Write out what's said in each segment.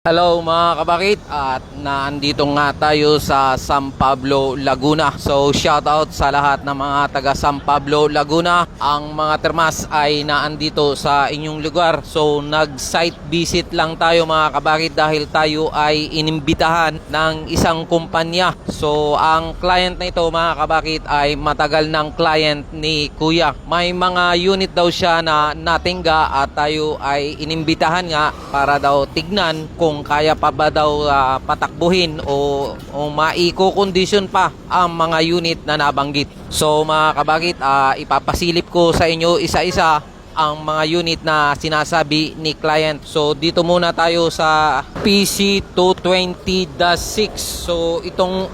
Hello mga kabakit, at naandito nga tayo sa San Pablo, Laguna. So shoutout sa lahat ng mga taga San Pablo, Laguna. Ang mga termas ay naandito sa inyong lugar. So nag-site visit lang tayo mga kabakit dahil tayo ay inimbitahan ng isang kumpanya. So ang client na ito mga kabakit ay matagal ng client ni Kuya. May mga unit daw siya na natingga at tayo ay inimbitahan nga para daw tignan kung kaya pa ba daw patakbuhin o maiko-condition pa ang mga unit na nabanggit. So mga kabakit, ipapasilip ko sa inyo isa-isa ang mga unit na sinasabi ni client. So dito muna tayo sa PC220-6. So itong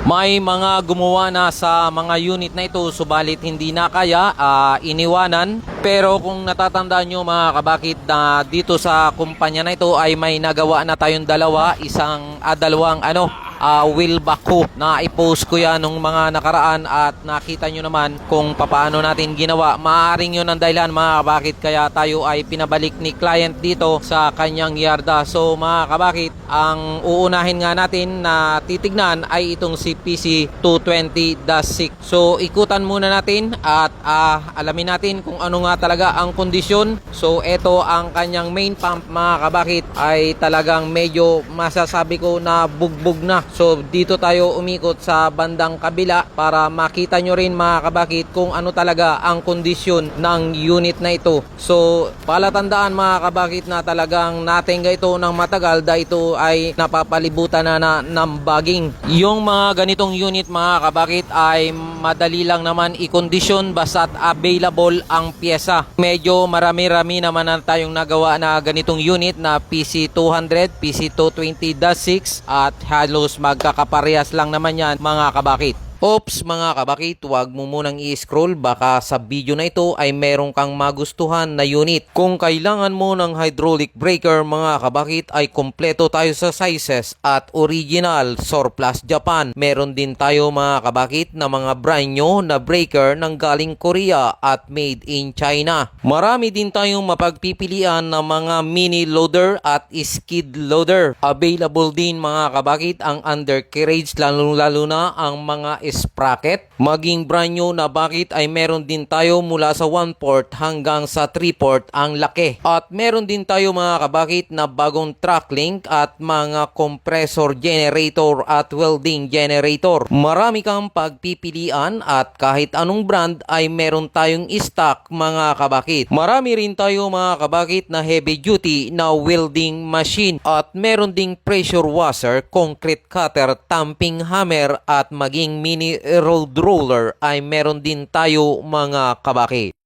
may mga gumawa na sa mga unit na ito, subalit hindi na kaya, iniwanan. Pero kung natatandaan nyo mga kabakit, na dito sa kumpanya na ito ay may nagawa na tayong dalawang wheel backhoe na i-post ko yan nung mga nakaraan at nakita nyo naman kung paano natin ginawa. Maaaring yun ang dahilan mga kabakit kaya tayo ay pinabalik ni client dito sa kanyang yarda. So mga kabakit, ang uunahin nga natin na titignan ay itong si PC220-6. So ikutan muna natin at alamin natin kung ano nga talaga ang kondisyon. So ito ang kanyang main pump mga kabakit, ay talagang medyo masasabi ko na bugbog na. So dito tayo umikot sa bandang kabila para makita nyo rin mga kabakit kung ano talaga ang kondisyon ng unit na ito. So palatandaan mga kabakit na talagang natingga ito ng matagal dahil ito ay napapalibutan na ng bagging. Yung mga ganitong unit mga kabakit ay madali lang naman i-condition basta't available ang pyesa. Medyo marami-rami naman na tayong nagawa na ganitong unit na PC200, PC220-6 at halos magkakaparehas lang naman yan mga kabakit. Oops mga kabakit, huwag mo munang i-scroll, baka sa video na ito ay meron kang magustuhan na unit. Kung kailangan mo ng hydraulic breaker mga kabakit ay kompleto tayo sa sizes at original surplus Japan. Meron din tayo mga kabakit na mga brand new na breaker ng galing Korea at made in China. Marami din tayong mapagpipilian ng mga mini loader at skid loader. Available din mga kabakit ang undercarriage, lalo na ang mga sprocket. Maging brand new na bakit ay meron din tayo mula sa 1 port hanggang sa 3 port ang laki. At meron din tayo mga kabakit na bagong track link at mga compressor generator at welding generator. Marami kang pagpipilian at kahit anong brand ay meron tayong stock mga kabakit. Marami rin tayo mga kabakit na heavy duty na welding machine at meron ding pressure washer, concrete cutter, tamping hammer at maging mini road roller ay meron din tayo mga kabakit.